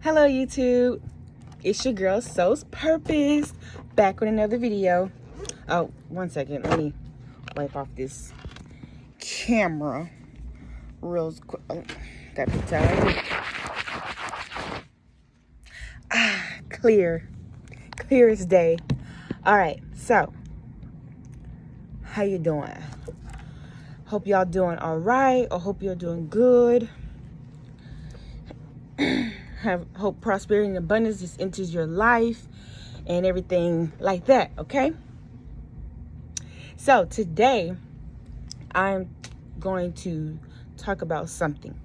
Hello YouTube, it's your girl Soul's Purpose, back with another video. Oh, one second, let me wipe off this camera real quick. Oh, got the time. Clear as day. All right, so how you doing? Hope y'all doing all right, or hope you're doing good. Hope prosperity and abundance just enters your life and everything like that, okay? So today I'm going to talk about something.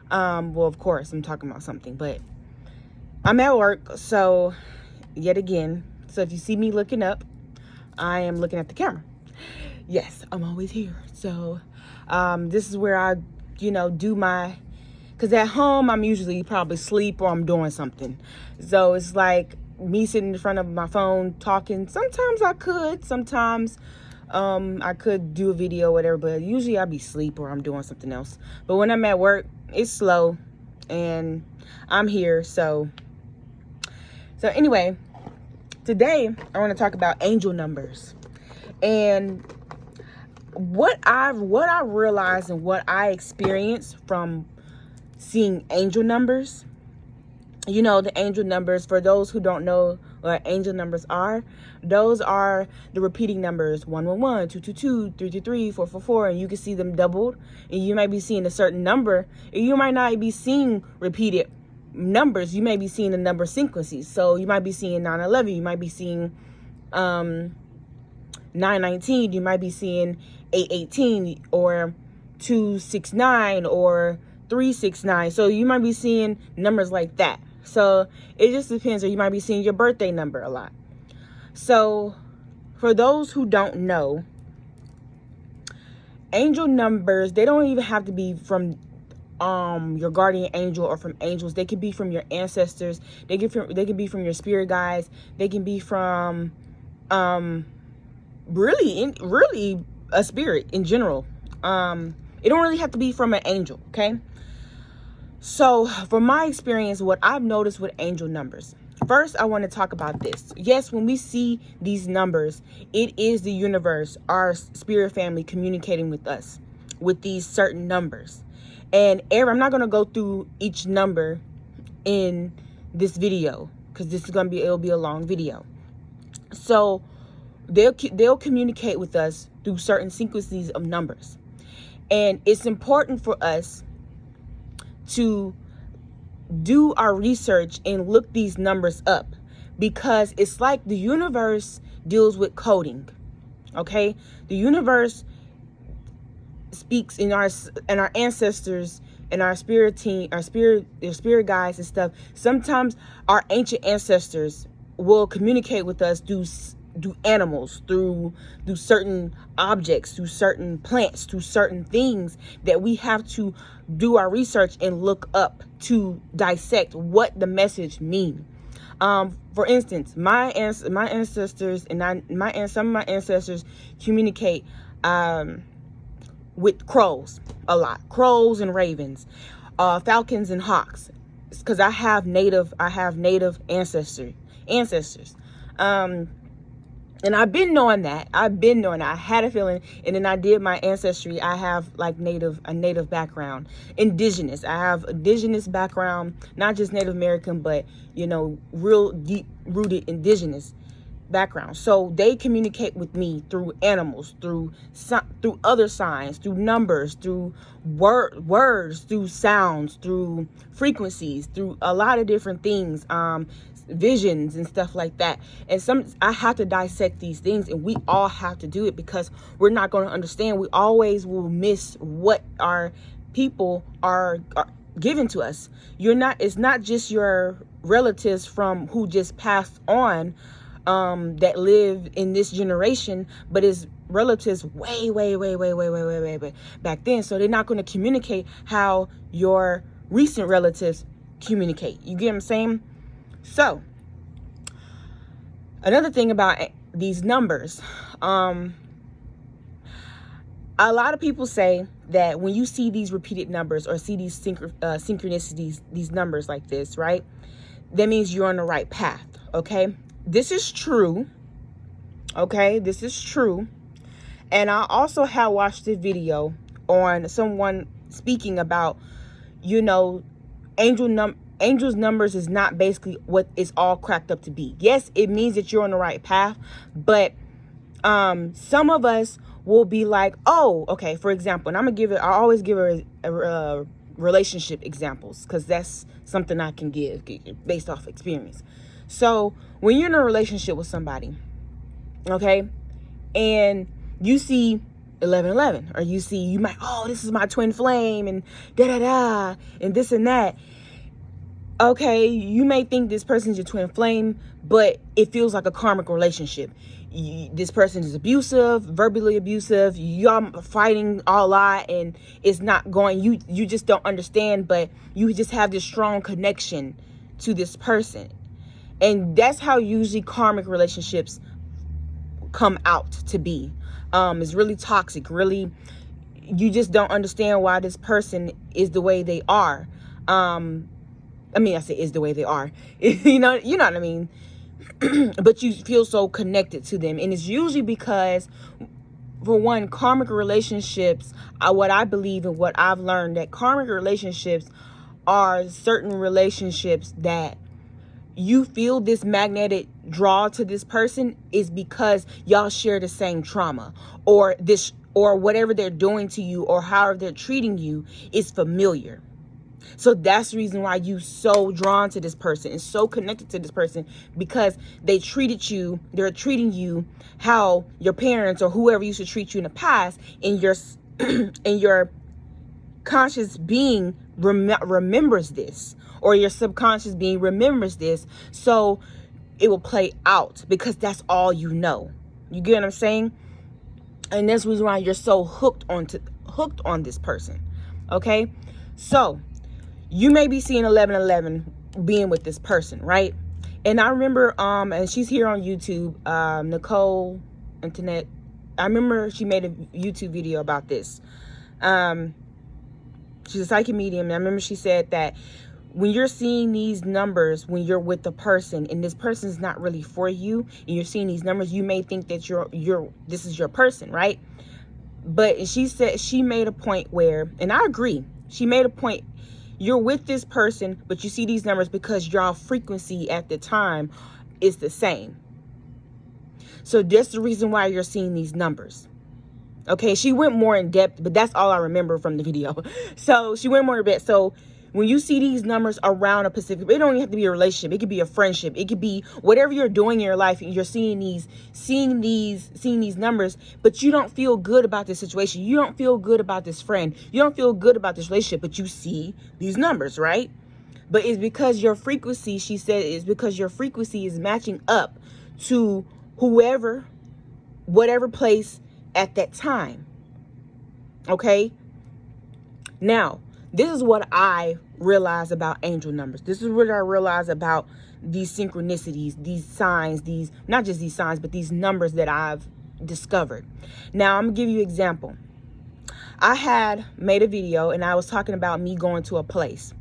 Well, of course I'm talking about something, but I'm at work, so yet again, so if you see me looking up, I am looking at the camera. Yes, I'm always here. So this is where I do my, because at home I'm usually probably asleep or I'm doing something. So it's like me sitting in front of my phone talking. Sometimes I could do a video or whatever, but usually I'll be asleep or I'm doing something else. But when I'm at work, it's slow and I'm here. So anyway, today I want to talk about angel numbers and what I realized and what I experienced from seeing angel numbers. You know, the angel numbers, for those who don't know what angel numbers are, those are the repeating numbers: 111, 222, 333, 444, and you can see them doubled. And you might be seeing a certain number, and you might not be seeing repeated numbers. You may be seeing the number sequences. So you might be seeing 911, you might be seeing 919, you might be seeing 818 or 269 or 369. So you might be seeing numbers like that. So it just depends, or you might be seeing your birthday number a lot. So for those who don't know, angel numbers, they don't even have to be from your guardian angel or from angels. They can be from your ancestors. They can be from your spirit guides. They can be from really a spirit in general. It don't really have to be from an angel, okay? So from my experience, what I've noticed with angel numbers, first I want to talk about this. Yes, when we see these numbers, it is the universe, our spirit family, communicating with us with these certain numbers. And I'm not going to go through each number in this video because it'll be a long video. So they'll communicate with us through certain sequences of numbers. And it's important for us to do our research and look these numbers up, because it's like the universe deals with coding. Okay? The universe speaks in our ancestors and our spirit team, their spirit guides and stuff. Sometimes our ancient ancestors will communicate with us through animals, through certain objects, through certain plants, through certain things that we have to do our research and look up to dissect what the message means. For instance, my ancestors and some of my ancestors communicate with crows a lot, crows and ravens, falcons and hawks, because I have native ancestors. And I've been knowing that. I had a feeling. And then I did my ancestry. I have like a native background, indigenous. I have indigenous background, not just Native American, but, real deep rooted indigenous background. So they communicate with me through animals, through other signs, through numbers, through words, through sounds, through frequencies, through a lot of different things, visions and stuff like that. And I have to dissect these things, and we all have to do it, because we're not going to understand. We always will miss what our people are given to us. It's not just your relatives from who just passed on, that live in this generation, but it's relatives way back then. So they're not going to communicate how your recent relatives communicate. You get what I'm saying? So another thing about these numbers, a lot of people say that when you see these repeated numbers or see these synchronicities, these numbers like this, right? That means you're on the right path, okay? This is true, okay? This is true. And I also have watched a video on someone speaking about, you know, angel's numbers is not basically what it's all cracked up to be. Yes, it means that you're on the right path, but some of us will be like, oh, okay, for example, and I always give a relationship examples, because that's something I can give based off experience. So when you're in a relationship with somebody, okay, and you see 1111, or you might, oh, this is my twin flame, and da-da-da, and this and that. Okay, you may think this person's your twin flame, but it feels like a karmic relationship. This person is abusive, verbally abusive, y'all fighting a lot, and it's not going, you just don't understand, but you just have this strong connection to this person. And that's how usually karmic relationships come out to be. It's really toxic, really, you just don't understand why this person is the way they are. I say is the way they are, you know what I mean? But you feel so connected to them. And it's usually because, for one, karmic relationships, what I believe and what I've learned, that karmic relationships are certain relationships that you feel this magnetic draw to this person is because y'all share the same trauma, or whatever they're doing to you, or however they're treating you is familiar. So that's the reason why you so drawn to this person and so connected to this person, because they're treating you how your parents or whoever used to treat you in the past, and your conscious being remembers this, or your subconscious being remembers this. So it will play out because that's all you know. You get what I'm saying? And that's the reason why you're so hooked on this person. Okay? So you may be seeing 1111 being with this person, right? And I remember, and she's here on YouTube, Nicole Internet. I remember she made a YouTube video about this. She's a psychic medium, and I remember she said that when you're seeing these numbers, when you're with the person, and this person's not really for you, and you're seeing these numbers, you may think that this is your person, right? But she said, she made a point where, and I agree, she made a point, you're with this person, but you see these numbers because your frequency at the time is the same. So that's the reason why you're seeing these numbers. Okay, she went more in depth, but that's all I remember from the video. So she went more in depth. So when you see these numbers around a specific, it don't even have to be a relationship. It could be a friendship. It could be whatever you're doing in your life, and you're seeing these numbers, but you don't feel good about this situation. You don't feel good about this friend. You don't feel good about this relationship, but you see these numbers, right? But it's because your frequency, she said, is because your frequency is matching up to whatever place at that time. Okay? Now, this is what I realize about angel numbers. This is what I realize about these synchronicities, these signs, not just these signs, but these numbers that I've discovered. Now, I'm going to give you an example. I had made a video, and I was talking about me going to a place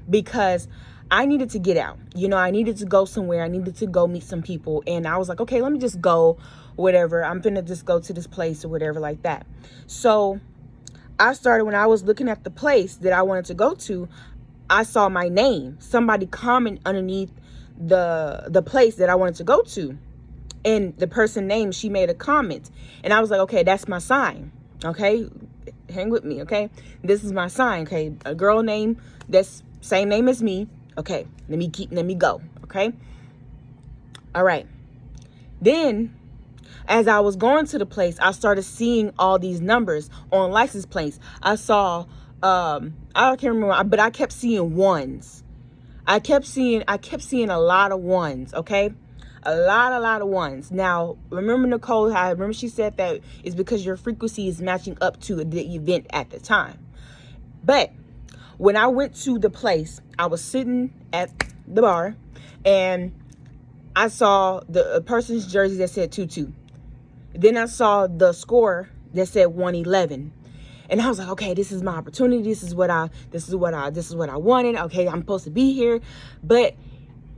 because I needed to get out. You know, I needed to go somewhere. I needed to go meet some people. And I was like, okay, let me just go, whatever. I'm going to just go to this place or whatever like that. So I started, when I was looking at the place that I wanted to go to, I saw my name. Somebody comment underneath the place that I wanted to go to. And the person named, she made a comment. And I was like, okay, that's my sign. Okay, hang with me, okay? This is my sign, okay? A girl name that's same name as me. Okay, let me go, okay? All right. Then, as I was going to the place, I started seeing all these numbers on license plates. I saw, I can't remember, but I kept seeing ones. I kept seeing a lot of ones, okay? A lot of ones. Now, remember Nicole, I remember she said that it's because your frequency is matching up to the event at the time. But when I went to the place, I was sitting at the bar, and I saw a person's jersey that said 22. Then I saw the score that said 111. And I was like, okay, this is my opportunity. This is what I wanted. Okay, I'm supposed to be here. But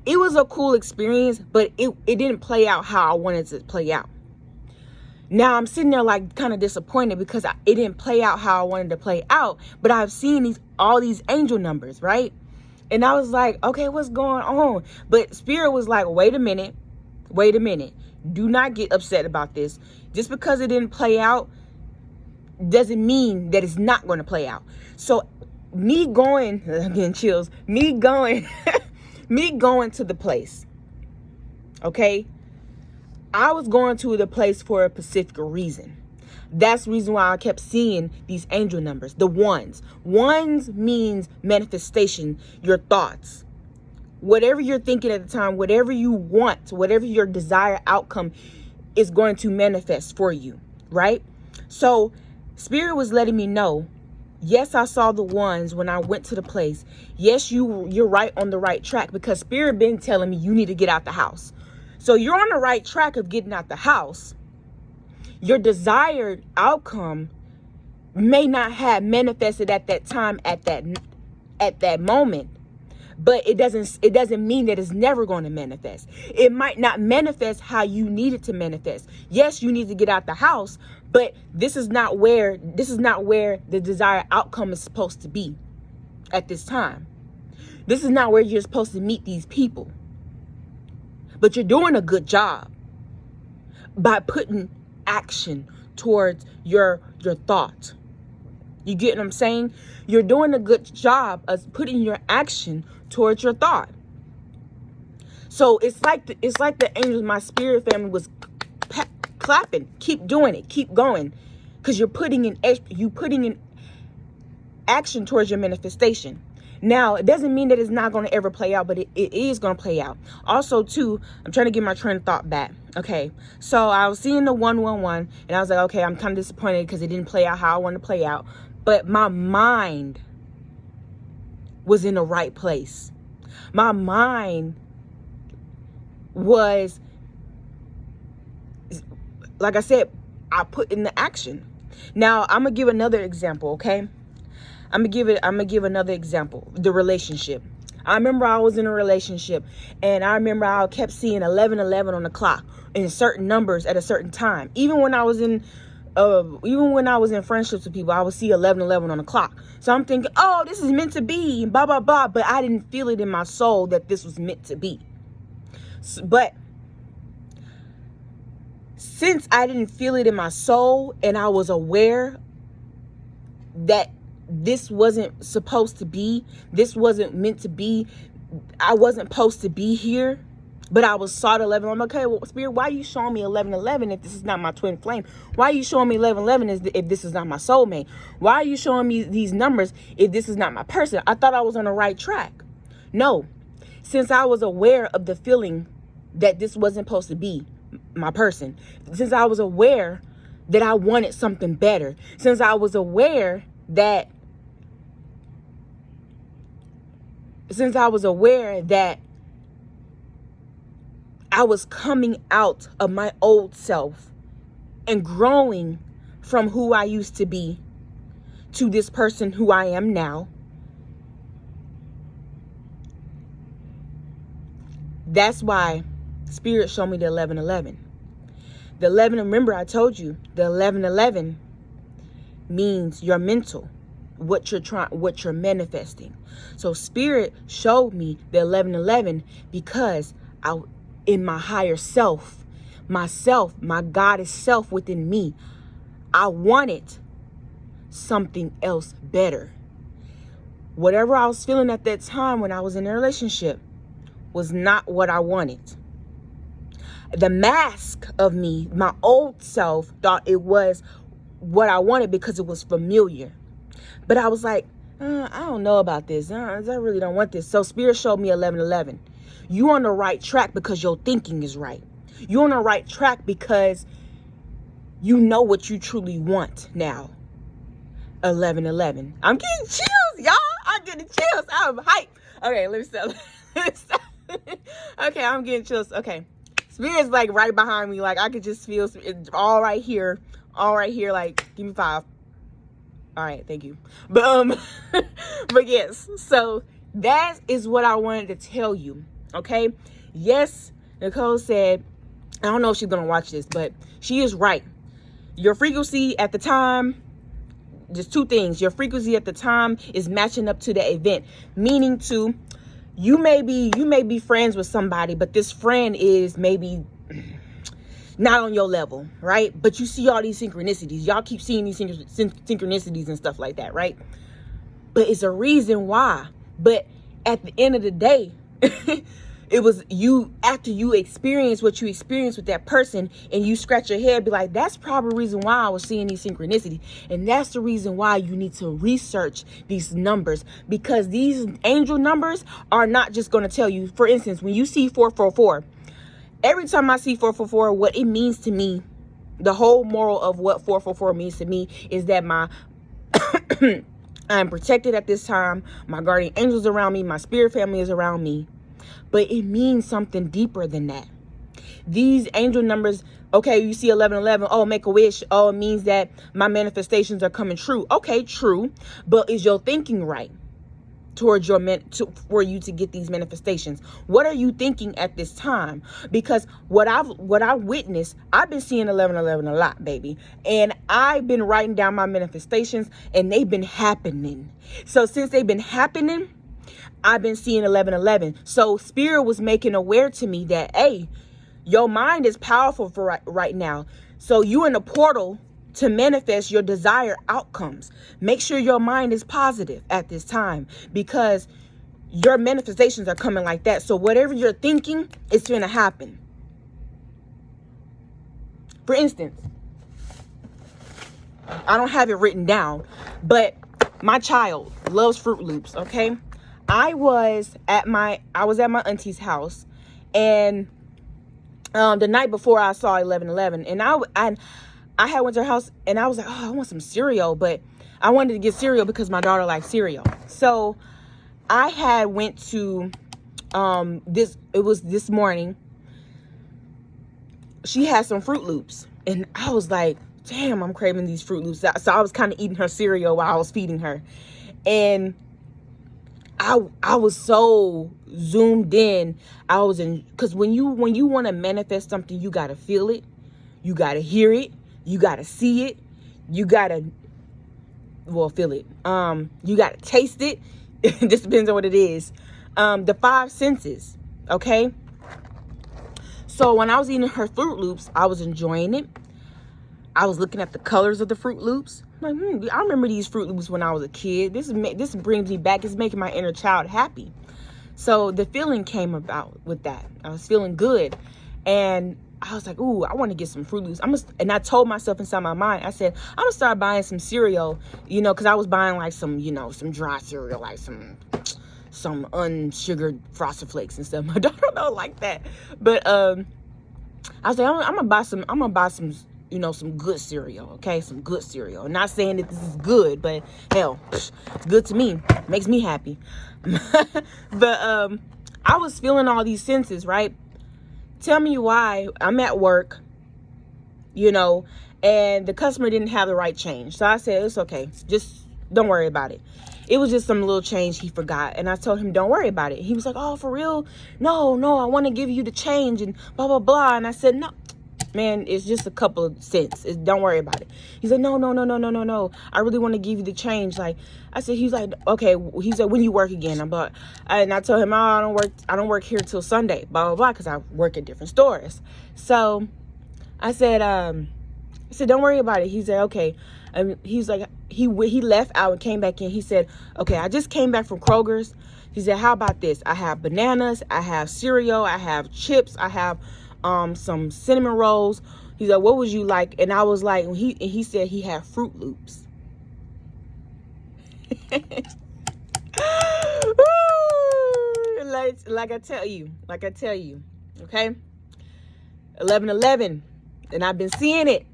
it was a cool experience, but it didn't play out how I wanted it to play out. Now I'm sitting there like kind of disappointed because it didn't play out how I wanted to play out. But I've seen all these angel numbers, right? And I was like, okay, what's going on? But Spirit was like, wait a minute. Do not get upset about this. Just because it didn't play out doesn't mean that it's not going to play out. So me going, I'm getting chills, me going to the place, okay? I was going to the place for a specific reason. That's the reason why I kept seeing these angel numbers, the ones. Ones means manifestation, your thoughts. Whatever you're thinking at the time, whatever you want, whatever your desired outcome is going to manifest for you, right? So Spirit was letting me know, yes, I saw the ones when I went to the place. Yes, you're right on the right track, because Spirit been telling me you need to get out the house. So you're on the right track of getting out the house. Your desired outcome may not have manifested at that time, at that moment, but it doesn't mean that it's never going to manifest. It might not manifest how you need it to manifest. Yes, you need to get out the house, but this is not where the desired outcome is supposed to be at this time. This is not where you're supposed to meet these people. But you're doing a good job by putting action towards your thought. You get what I'm saying? You're doing a good job of putting your action towards your thought. So it's like the angels, my spirit family was clapping. Keep doing it. Keep going, because you're putting in action towards your manifestation. Now, it doesn't mean that it's not going to ever play out, but it is going to play out. Also, too, I'm trying to get my train of thought back. Okay, so I was seeing the 111, and I was like, okay, I'm kind of disappointed because it didn't play out how I wanted to play out. But my mind was in the right place. My mind was, like I said, I put in the action. Now, I'm going to give another example, okay? I'm gonna give another example. The relationship. I remember I was in a relationship, and I remember I kept seeing 11:11 on the clock and certain numbers at a certain time. Even when I was in friendships with people, I would see 11:11 on the clock. So I'm thinking, oh, this is meant to be, and blah blah blah. But I didn't feel it in my soul that this was meant to be. But since I didn't feel it in my soul, and I was aware that this wasn't supposed to be, this wasn't meant to be, I wasn't supposed to be here, but I was saw 11. I'm like, okay, well, Spirit, why are you showing me 11:11 if this is not my twin flame? Why are you showing me 11:11 if this is not my soulmate? Why are you showing me these numbers if this is not my person? I thought I was on the right track. No, since I was aware of the feeling that this wasn't supposed to be my person, since I was aware that I wanted something better, since I was aware that I was coming out of my old self and growing from who I used to be to this person who I am now, that's why Spirit showed me the 11:11. The 11, remember I told you, the 11:11 means your mental, what you're manifesting. So Spirit showed me the 11:11 because in my higher self, my goddess self within me, I wanted something else better. Whatever I was feeling at that time when I was in a relationship was not what I wanted. The mask of me, my old self, thought it was what I wanted because it was familiar. But I was like, I don't know about this. I really don't want this. So Spirit showed me 11:11. You on the right track because your thinking is right. You on the right track because you know what you truly want now. 11:11. I'm getting chills, y'all. I'm getting chills. I'm hyped. Okay, let me stop. Okay, I'm getting chills. Okay. Spirit's like right behind me. Like I could just feel it all right here. Like, give me 5. All right, thank you. But but yes, so that is what I wanted to tell you. Okay. Yes, Nicole said, I don't know if she's gonna watch this, but she is right. Your frequency at the time, just two things. Your frequency at the time is matching up to the event, meaning to you may be friends with somebody, but this friend is maybe not on your level, right? But you see all these synchronicities. Y'all keep seeing these synchronicities and stuff like that, right? But it's a reason why. But at the end of the day, it was you, after you experience what you experienced with that person, and you scratch your head, be like, that's probably the reason why I was seeing these synchronicities. And that's the reason why you need to research these numbers, because these angel numbers are not just going to tell you. For instance, when you see 444, every time I see 444, what it means to me, the whole moral of what 444 means to me is that I'm protected at this time. My guardian angels around me. My spirit family is around me. But it means something deeper than that. These angel numbers, okay, you see 1111, oh, make a wish. Oh, it means that my manifestations are coming true. Okay, true. But is your thinking right towards for you to get these manifestations? What are you thinking at this time? Because what I've witnessed, I've been seeing 1111 a lot, baby, and I've been writing down my manifestations, and they've been happening. So since they've been happening, I've been seeing 1111. So spirit was making aware to me that, hey, your mind is powerful for right now. So you in the portal to manifest your desired outcomes. Make sure your mind is positive at this time, because your manifestations are coming like that. So whatever you're thinking, it's going to happen. For instance, I don't have it written down, but my child loves Fruit Loops. Okay. I was at my auntie's house, and the night before I saw 1111, and I had went to her house, and I was like, oh, I want some cereal, but I wanted to get cereal because my daughter likes cereal. So I had went to it was this morning. She had some Fruit Loops, and I was like, damn, I'm craving these Fruit Loops. So I was kind of eating her cereal while I was feeding her, and I was so zoomed in. I was in, because when you want to manifest something, you got to feel it, you got to hear it, you got to see it, you got to, well, feel it. You got to taste it. It just depends on what it is. The five senses, okay? So when I was eating her Fruit Loops, I was enjoying it. I was looking at the colors of the Fruit Loops. I'm like, I remember these Fruit Loops when I was a kid. This brings me back. It's making my inner child happy. So the feeling came about with that. I was feeling good. And I was like, ooh, I want to get some Fruit Loops. And I told myself inside my mind, I said, I'm going to start buying some cereal, because I was buying like some, some dry cereal, like some unsugared Frosted Flakes and stuff. My daughter don't like that. But I was like, I'm going to buy some some good cereal, okay? Some good cereal. I'm not saying that this is good, but hell, it's good to me. Makes me happy. But I was feeling all these senses, right? Tell me why. I'm at work, and the customer didn't have the right change. So I said, it's okay. Just don't worry about it. It was just some little change he forgot. And I told him, don't worry about it. He was like, oh, for real? No, I want to give you the change and blah, blah, blah. And I said, no. Man, it's just a couple of cents. Don't worry about it. He's like, no. I really want to give you the change. Like, I said, he's like, okay. He's like, when you work again? And I told him, oh, I don't work here till Sunday, blah, blah, blah, because I work at different stores. So I said, don't worry about it. He said, okay. He's like, he left out and came back in. He said, okay, I just came back from Kroger's. He said, how about this? I have bananas, I have cereal, I have chips, I have some cinnamon rolls. He's like, what would you like? And I was like, he said he had Fruit Loops. like I tell you, okay? 1111, and I've been seeing it.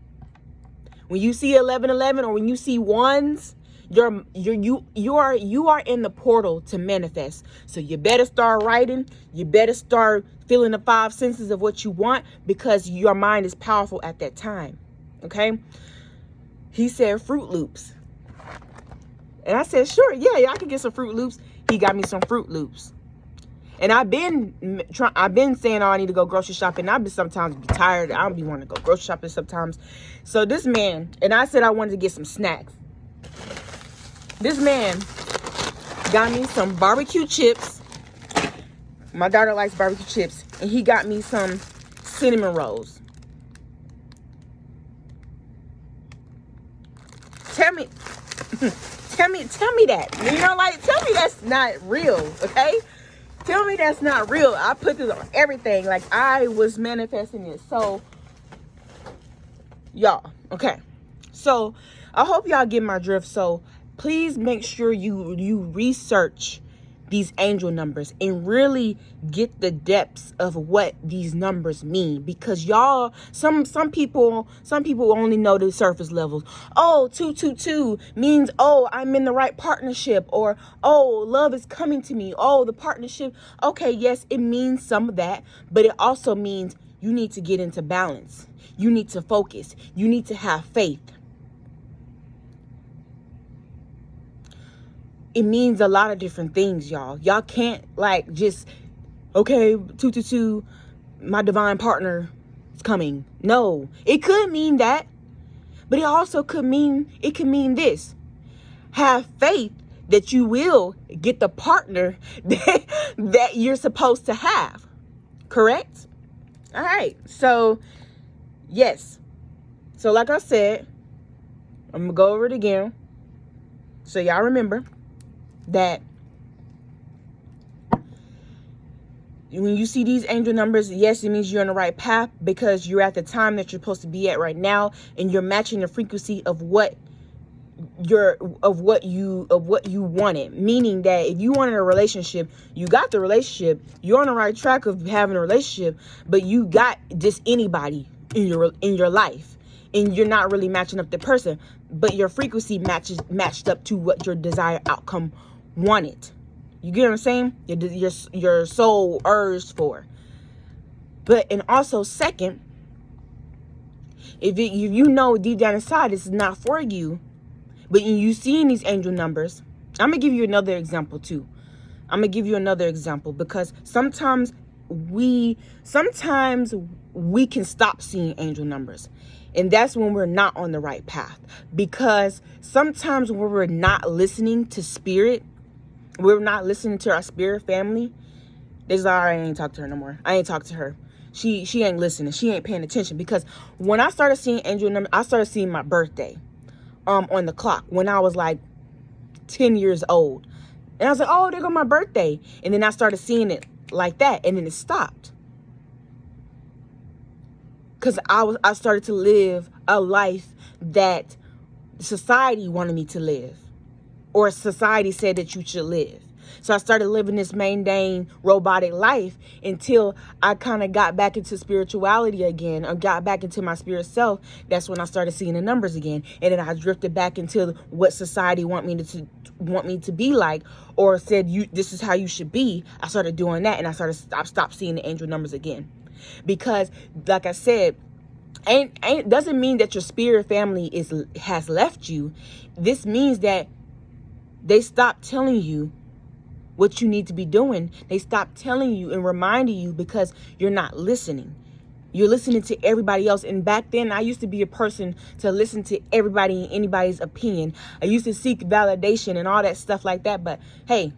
When you see 1111 or when you see ones, you are in the portal to manifest. So you better start writing. You better start feeling the five senses of what you want, because your mind is powerful at that time. Okay. He said Fruit Loops. And I said, sure, yeah, I can get some Fruit Loops. He got me some Fruit Loops. And I've been saying, oh, I need to go grocery shopping. I've been sometimes be tired. I'll be wanting to go grocery shopping sometimes. So this man, and I said I wanted to get some snacks. This man got me some barbecue chips. My daughter likes barbecue chips. And he got me some cinnamon rolls. Tell me that. You know, like, tell me that's not real, okay? Tell me that's not real. I put this on everything. Like, I was manifesting it. So, y'all, okay. So, I hope y'all get my drift. So, please make sure you research these angel numbers and really get the depths of what these numbers mean, because y'all, some people only know the surface levels. Oh, 222 means, oh, I'm in the right partnership, or oh, love is coming to me. Oh, the partnership. Okay, yes, it means some of that, but it also means you need to get into balance. You need to focus. You need to have faith. It means a lot of different things, y'all. Y'all can't like just, okay, 222, my divine partner is coming. No, it could mean that, but it also could mean this. Have faith that you will get the partner that you're supposed to have. Correct? All right. So, yes. So like I said, I'm going to go over it again. So y'all remember that when you see these angel numbers, yes, it means you're on the right path, because you're at the time that you're supposed to be at right now, and you're matching the frequency of what you wanted. Meaning that if you wanted a relationship, you got the relationship, you're on the right track of having a relationship, but you got just anybody in your life, and you're not really matching up the person, but your frequency matched up to what your desired outcome wanted. You get what I'm saying? Your soul urged for. But, and also second, if you know deep down inside this is not for you, but you seeing these angel numbers, I'm gonna give you another example too. I'm gonna give you another example, because sometimes we can stop seeing angel numbers, and that's when we're not on the right path. Because sometimes when we're not listening to spirit, we're not listening to our spirit family. This is all right, I ain't talk to her no more. I ain't talk to her. She ain't listening. She ain't paying attention. Because when I started seeing angel numbers, I started seeing my birthday on the clock when I was like 10 years old. And I was like, oh, there go my birthday. And then I started seeing it like that, and then it stopped. Because I started to live a life that society wanted me to live, or society said that you should live. So I started living this mundane, robotic life until I kind of got back into spirituality again, or got back into my spirit self. That's when I started seeing the numbers again. And then I drifted back into what society want me to be like, or said, this is how you should be. I started doing that, and I stopped seeing the angel numbers again. Because like I said, doesn't mean that your spirit family has left you. This means that they stopped telling you what you need to be doing. They stopped telling you and reminding you, because you're not listening. You're listening to everybody else. And back then, I used to be a person to listen to everybody and anybody's opinion. I used to seek validation and all that stuff like that. But hey,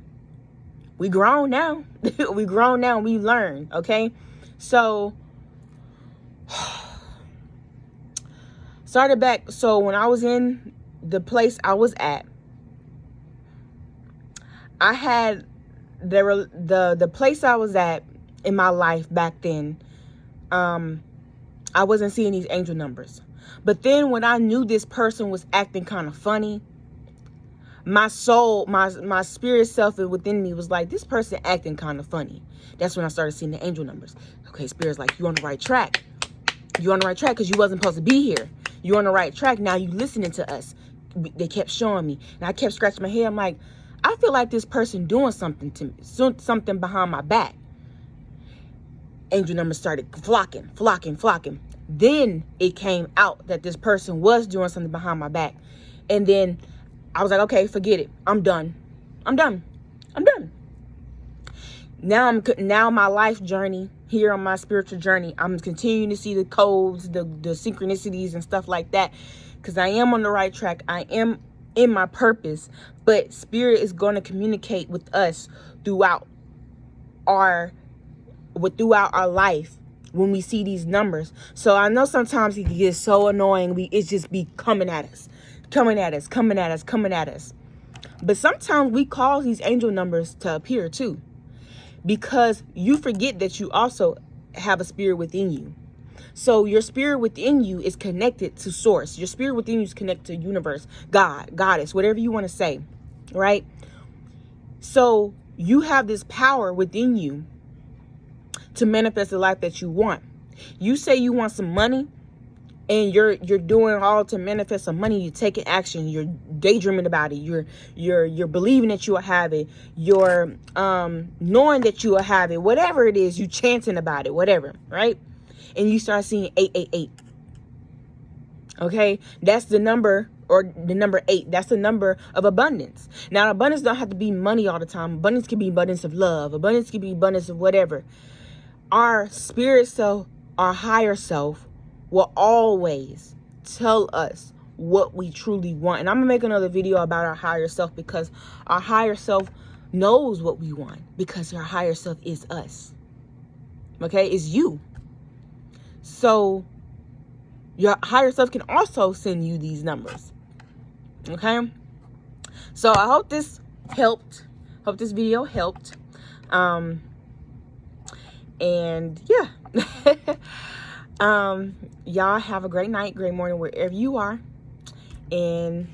we grown now. We grown now, and we learn. Okay, so started back. So when I was in the place I was at, I had the place I was at in my life back then. I wasn't seeing these angel numbers. But then when I knew this person was acting kind of funny, my soul, my spirit self within me was like, this person acting kind of funny. That's when I started seeing the angel numbers. Okay, spirit's like, you on the right track. You on the right track, because you wasn't supposed to be here. You on the right track. Now you listening to us. They kept showing me, and I kept scratching my head. I'm like, I feel like this person doing something to me, something behind my back. Angel numbers started flocking. Then it came out that this person was doing something behind my back. And then I was like, okay, forget it. I'm done. I'm done. I'm done. Now my life journey here on my spiritual journey, I'm continuing to see the codes, the synchronicities and stuff like that, because I am on the right track. I am in my purpose, but spirit is going to communicate with us throughout our life when we see these numbers. So I know sometimes it gets so annoying. It just be coming at us. But sometimes we cause these angel numbers to appear too, because you forget that you also have a spirit within you. So your spirit within you is connected to source. Your spirit within you is connected to universe, God, goddess, whatever you want to say, right? So you have this power within you to manifest the life that you want. You say you want some money, and you're doing all to manifest some money. You're taking action. You're daydreaming about it. You're believing that you will have it. You're knowing that you will have it. Whatever it is, you chanting about it. Whatever, right? And you start seeing 888. Okay, that's the number, or the number 8. That's the number of abundance. Now, abundance don't have to be money all the time. Abundance can be abundance of love. Abundance can be abundance of whatever. Our spirit self, our higher self, will always tell us what we truly want. And I'm gonna make another video about our higher self, because our higher self knows what we want, because our higher self is us. Okay, it's you. So your higher self can also send you these numbers. Okay, so I hope this helped. Hope this video helped. And yeah. Y'all have a great night, great morning, wherever you are. And